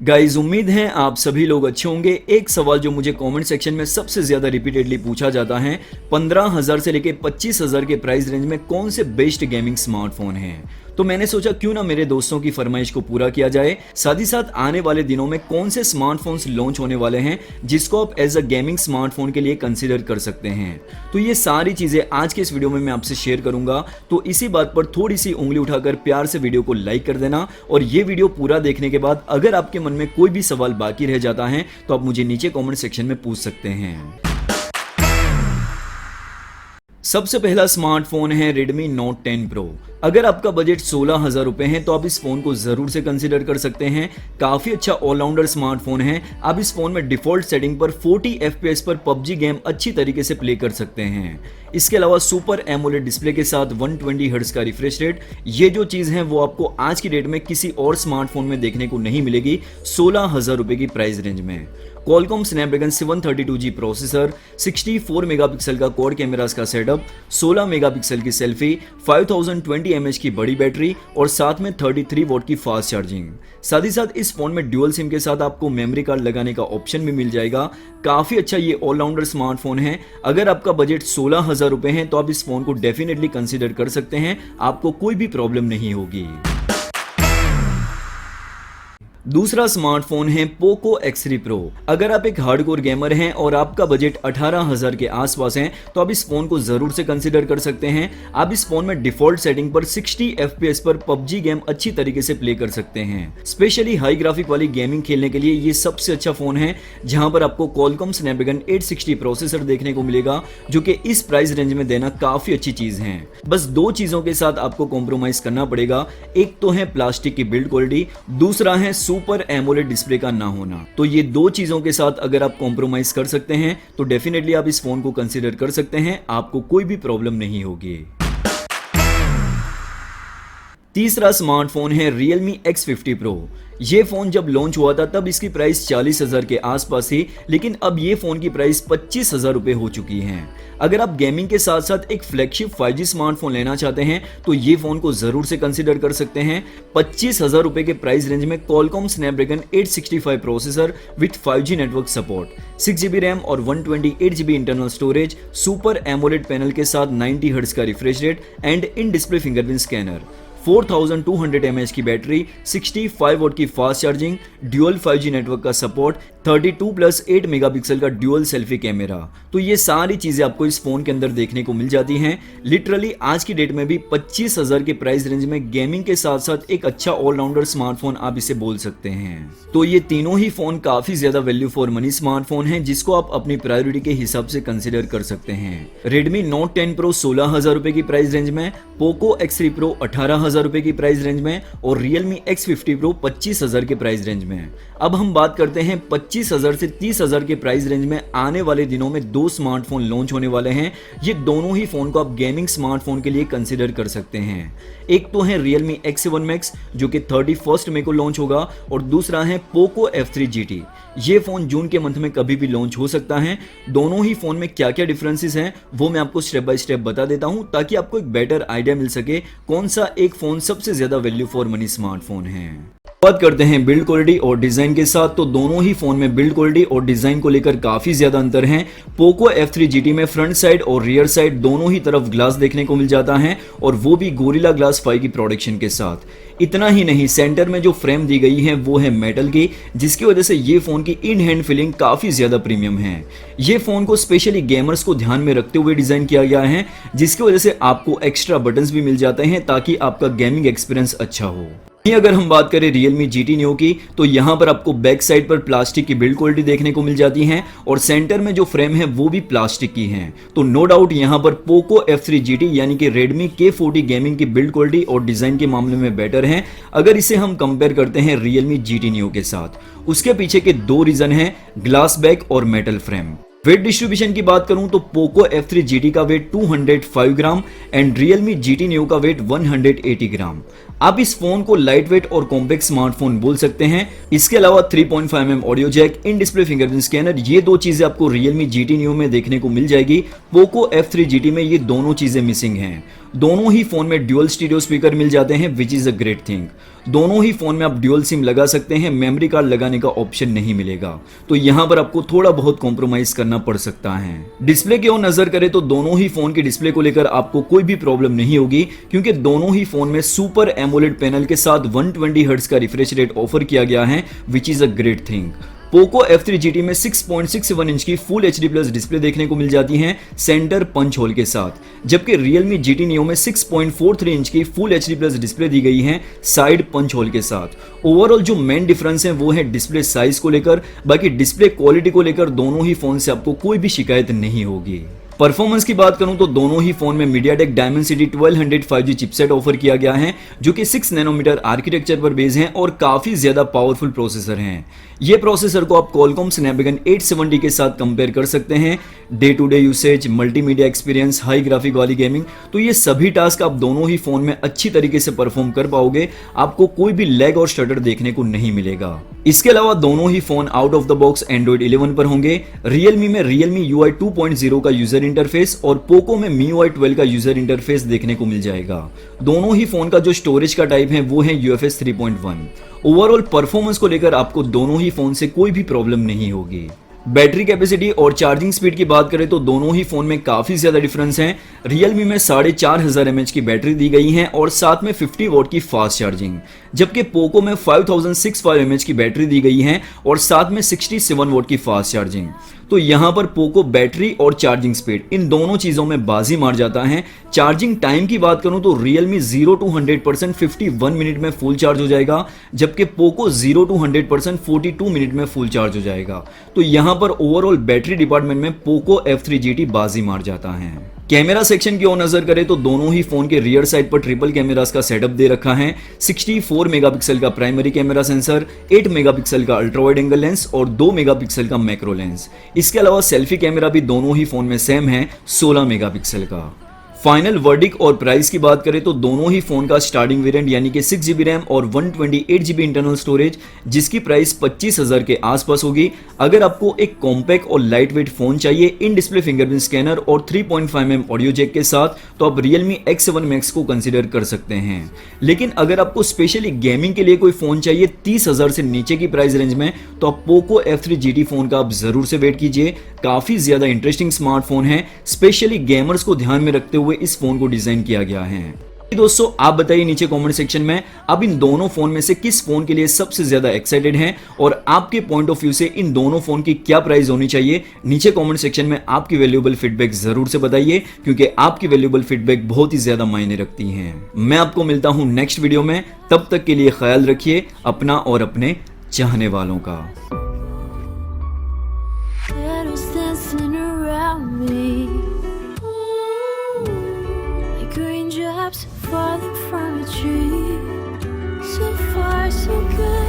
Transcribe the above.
Guys, उम्मीद है आप सभी लोग अच्छे होंगे। एक सवाल जो मुझे कमेंट सेक्शन में सबसे ज्यादा रिपीटेडली पूछा जाता है, 15,000 से लेके 25,000 के प्राइस रेंज में कौन से बेस्ट गेमिंग स्मार्टफोन हैं। तो मैंने सोचा क्यों ना मेरे दोस्तों की फरमाइश को पूरा किया जाए। साथ ही साथ आने वाले दिनों में कौन से स्मार्टफोन्स लॉन्च होने वाले हैं जिसको आप एज अ गेमिंग स्मार्टफोन के लिए कंसीडर कर सकते हैं। तो ये सारी चीजें आज के इस वीडियो में मैं आपसे शेयर करूंगा। तो इसी बात पर थोड़ी सी उंगली उठाकर प्यार से वीडियो को लाइक कर देना, और ये वीडियो पूरा देखने के बाद अगर आपके मन में कोई भी सवाल बाकी रह जाता है तो आप मुझे नीचे कमेंट सेक्शन में पूछ सकते हैं। सबसे पहला स्मार्टफोन है Redmi Note 10 Pro। अगर आपका बजट 16,000 रुपए है तो आप इस फोन को जरूर से कंसीडर कर सकते हैं। काफी अच्छा ऑलराउंडर स्मार्टफोन है। आप इस फोन में डिफॉल्ट सेटिंग पर 40 FPS पर PUBG गेम अच्छी तरीके से प्ले कर सकते हैं। इसके अलावा सुपर एमोलेड डिस्प्ले के साथ 120 हर्ट्ज का रिफ्रेश रेट, ये जो चीज है वो आपको आज की डेट में किसी और स्मार्टफोन में देखने को नहीं मिलेगी 16,000 रुपए की प्राइस रेंज में। Qualcomm Snapdragon 732G processor, 64 megapixel का क्वाड कैमरास का सेटअप, 16 मेगापिक्सल की सेल्फी, 5020 mAh की बड़ी बैटरी और साथ में 33 वॉट की फास्ट चार्जिंग। साथ ही साथ इस फोन में ड्यूअल सिम के साथ आपको मेमोरी कार्ड लगाने का ऑप्शन भी मिल जाएगा। काफी अच्छा ये ऑलराउंडर स्मार्टफोन है। अगर आपका बजट 16,000 रुपए है तो आप इस फोन को डेफिनेटली कंसीडर कर सकते हैं, आपको कोई भी प्रॉब्लम नहीं होगी। दूसरा स्मार्टफोन है Poco X3 Pro। अगर आप एक हार्डकोर गेमर हैं और आपका बजट 18,000 के आसपास है तो आप इस फोन को जरूर से कंसीडर कर सकते हैं। आप इस फोन में डिफॉल्ट सेटिंग पर 60 FPS पर PUBG गेम अच्छी तरीके से प्ले कर सकते हैं। स्पेशली हाई ग्राफिक वाली गेमिंग खेलने के लिए ये सबसे अच्छा फोन है, जहां पर आपको Qualcomm Snapdragon 860 प्रोसेसर देखने को मिलेगा, जो कि इस प्राइस रेंज में देना काफी अच्छी चीज है। बस दो चीजों के साथ आपको कॉम्प्रोमाइज करना पड़ेगा, एक तो है प्लास्टिक की बिल्ड क्वालिटी, दूसरा है सुपर एमोलेड डिस्प्ले का ना होना। तो ये दो चीजों के साथ अगर आप कॉम्प्रोमाइज कर सकते हैं तो डेफिनेटली आप इस फोन को कंसीडर कर सकते हैं, आपको कोई भी प्रॉब्लम नहीं होगी। तीसरा स्मार्टफोन है Realme X50 Pro। ये फोन जब लॉन्च हुआ था तब इसकी प्राइस 40,000 के आसपास थी, लेकिन अब ये फोन की प्राइस 25,000 रुपए हो चुकी है। अगर आप गेमिंग के साथ साथ एक फ्लैगशिप 5G स्मार्टफोन लेना चाहते हैं तो ये फोन को जरूर से कंसीडर कर सकते हैं। 25,000 रुपए के प्राइस रेंज में Qualcomm Snapdragon 865 processor with 5G network support, 6GB RAM और 128GB internal storage, super AMOLED panel के साथ 90 हर्ट्ज का refresh rate and in display fingerprint scanner, 4200 mAh की बैटरी, 65 वॉट की fast charging, dual 5G network का support, 32+8 megapixel का dual selfie camera. तो ये सारी चीजें आपको इस फोन के अंदर देखने को मिल जाती हैं। लिटरली आज की डेट में भी 25,000 के प्राइस रेंज में गेमिंग के साथ साथ एक अच्छा ऑलराउंडर स्मार्टफोन आप इसे बोल सकते हैं। तो ये तीनों ही फोन काफी ज्यादा वैल्यू फॉर मनी स्मार्टफोन है, जिसको आप अपनी प्रायोरिटी के हिसाब से कंसिडर कर सकते हैं। Redmi Note 10 Pro 16,000 रुपए की प्राइस रेंज में, Poco X3 Pro 18,000 रुपए की प्राइस रेंज में और Realme X50 Pro 25,000 के प्राइस रेंज में। अब हम बात करते हैं 25,000 से 30,000 के प्राइस रेंज में आने वाले दिनों में दो स्मार्टफोन लॉन्च होने वाले हैं। ये दोनों ही फोन को आप गेमिंग स्मार्टफोन के लिए कंसीडर कर सकते हैं। एक तो है Realme X7 Max जो कि 31 मई को लॉन्च होगा, और दूसरा है Poco F3 GT। ये फोन जून के मंथ में कभी भी लॉन्च हो सकता है। दोनों ही फोन में क्या क्या डिफरेंसेस हैं वो मैं आपको स्टेप बाय स्टेप बता देता हूं, ताकि आपको एक बेटर आइडिया मिल सके कौन सा एक फोन सबसे ज्यादा वैल्यू फॉर मनी स्मार्टफोन है। बात करते हैं बिल्ड क्वालिटी और डिजाइन के साथ, तो दोनों ही फोन में बिल्ड क्वालिटी और डिजाइन को लेकर काफी ज्यादा अंतर है। Poco F3 GT में फ्रंट साइड और रियर साइड दोनों ही तरफ ग्लास देखने को मिल जाता है, और वो भी गोरिल्ला ग्लास 5 की प्रोडक्शन के साथ। इतना ही नहीं, सेंटर में जो फ्रेम दी गई है वो है मेटल की, जिसकी वजह से ये फोन की इन हैंड फीलिंग काफी ज्यादा प्रीमियम है। ये फोन को स्पेशली गेमर्स को ध्यान में रखते हुए डिजाइन किया गया है, जिसकी वजह से आपको एक्स्ट्रा बटन्स भी मिल जाते हैं ताकि आपका गेमिंग एक्सपीरियंस अच्छा हो। अगर हम बात करें Realme GT Neo की, तो यहाँ पर आपको बैक साइड पर प्लास्टिक की बिल्ड क्वालिटी देखने को मिल जाती है, और सेंटर में जो फ्रेम है वो भी प्लास्टिक की है। तो नो डाउट यहाँ पर Poco F3 GT यानी कि Redmi K40 गेमिंग की बिल्ड क्वालिटी और डिजाइन के मामले में बेटर है, अगर इसे हम कंपेयर करते हैं Realme GT Neo के साथ। उसके पीछे के दो रीजन है, ग्लास बैक और मेटल फ्रेम। वेट डिस्ट्रीब्यूशन की बात करूं तो Poco F3 GT का weight 205 gram and Realme GT Neo का वेट 180 ग्राम। आप इस फोन को लाइट वेट और कॉम्पैक्ट स्मार्टफोन बोल सकते हैं। इसके अलावा 3.5mm audio jack, in display fingerprint scanner, ये दो चीजें आपको Realme GT Neo में देखने को मिल जाएगी। Poco F3 GT में ये दोनों चीजें मिसिंग हैं। दोनों ही फोन में ड्यूअल स्टीरियो स्पीकर मिल जाते हैं, which is a great thing. दोनों ही फोन में आप ड्यूअल सिम लगा सकते हैं, मेमोरी कार्ड लगाने का ऑप्शन नहीं मिलेगा, तो यहाँ पर आपको थोड़ा बहुत कॉम्प्रोमाइज करना पड़ सकता है। डिस्प्ले की ओर नजर करें तो दोनों ही फोन के डिस्प्ले को लेकर आपको कोई भी प्रॉब्लम नहीं होगी, क्योंकि दोनों ही फोन में सुपर एमोलेड पैनल के साथ 120 हर्ट्ज का रिफ्रेश रेट ऑफर किया गया है, which is a great thing. Poco F3 GT में 6.67 इंच की फुल HD प्लस डिस्प्ले देखने को मिल जाती है सेंटर पंच होल के साथ, जबकि Realme GT Neo में 6.43 इंच की फुल HD प्लस डिस्प्ले दी गई है साइड पंच होल के साथ। ओवरऑल जो मेन डिफरेंस है वो है डिस्प्ले साइज को लेकर, बाकी डिस्प्ले क्वालिटी को लेकर दोनों ही फोन से आपको कोई भी शिकायत नहीं होगी। परफॉर्मेंस की बात करूं तो दोनों ही फोन में MediaTek Dimensity 1200 5G chipset offer किया गया है, जो कि 6 नैनोमीटर आर्किटेक्चर पर बेस है और काफी ज्यादा पावरफुल प्रोसेसर हैं। ये प्रोसेसर को आप Qualcomm Snapdragon 870 के साथ कंपेयर कर सकते हैं। Day to day usage, multimedia experience, high graphic वाली गेमिंग, तो ये सभी टास्क आप दोनों ही फोन में अच्छी तरीके से परफॉर्म कर पाओगे। आपको कोई भी लैग और स्टटर देखने को नहीं मिलेगा। इसके अलावा दोनों ही phone out of the box Android 11 पर होंगे। Realme में Realme UI 2.0 का यूजर इंटरफेस और Poco में MIUI 12 का यूजर इंटरफेस देखने को मिल जाएगा। दोनों ही फोन का जो स्टोरेज का टाइप है वो है UFS 3.1। ओवरऑल परफॉर्मेंस को लेकर आपको दोनों ही फोन से कोई भी प्रॉब्लम नहीं होगी। बैटरी कैपेसिटी और चार्जिंग स्पीड की बात करें तो दोनों ही फोन में काफी ज्यादा डिफरेंस है। Realme में 4500 mAh की बैटरी दी गई है और साथ में 50 वॉट की फास्ट चार्जिंग, जबकि Poco में 5065 mAh की बैटरी दी गई है और साथ में 67 वॉट की फास्ट चार्जिंग। तो यहाँ पर Poco बैटरी और चार्जिंग स्पीड इन दोनों चीजों में बाजी मार जाता है। चार्जिंग टाइम की बात करूं तो Realme 0 to 100% 51 मिनट में फुल चार्ज हो जाएगा, जबकि Poco 0 to 100% 42 मिनट में फुल चार्ज हो जाएगा। तो यहाँ पर ओवरऑल बैटरी डिपार्टमेंट में Poco F3 GT बाजी मार जाता है। कैमरा सेक्शन की ओर नजर करें तो दोनों ही फोन के रियर साइड पर ट्रिपल कैमरास का सेटअप दे रखा है। 64 मेगापिक्सल का प्राइमरी कैमरा सेंसर, 8 मेगापिक्सल का अल्ट्रा वाइड एंगल लेंस और 2 मेगापिक्सल का मैक्रो लेंस। इसके अलावा सेल्फी कैमरा भी दोनों ही फोन में सेम है, 16 मेगापिक्सल का। फाइनल वर्डिक और प्राइस की बात करें तो दोनों ही फोन का स्टार्टिंग वेरिएंट यानी कि 6GB रैम और 128GB इंटरनल स्टोरेज, जिसकी प्राइस 25,000 के आसपास होगी। अगर आपको एक कॉम्पैक्ट और लाइट वेट फोन चाहिए इन डिस्प्ले फिंगरप्रिंट स्कैनर और 3.5mm ऑडियो जैक के साथ, तो आप Realme X7 Max को कंसीडर कर सकते हैं। लेकिन अगर आपको स्पेशली गेमिंग के लिए कोई फोन चाहिए 30,000 से नीचे की प्राइस रेंज में, तो आप Poco F3 GT फोन का आप जरूर से वेट कीजिए। काफी ज्यादा इंटरेस्टिंग स्मार्टफोन है, स्पेशली गेमर्स को ध्यान में रखते हुए इस फोन को डिजाइन किया गया है। दोस्तों आप बताइए नीचे कमेंट सेक्शन में आप इन दोनों फोन में से किस फोन के लिए सबसे ज्यादा एक्साइटेड हैं और आपके पॉइंट ऑफ व्यू से इन दोनों फोन की क्या प्राइस होनी चाहिए। नीचे कमेंट सेक्शन में आपकी वैल्यूएबल फीडबैक जरूर से बताइए, क्योंकि आपकी वैल्यूएबल फीडबैक बहुत ही ज्यादा मायने रखती हैं। मैं आपको मिलता हूं नेक्स्ट वीडियो में, तब तक के लिए ख्याल रखिए अपना और अपने चाहने वालों का। Falling from a tree, so far so good.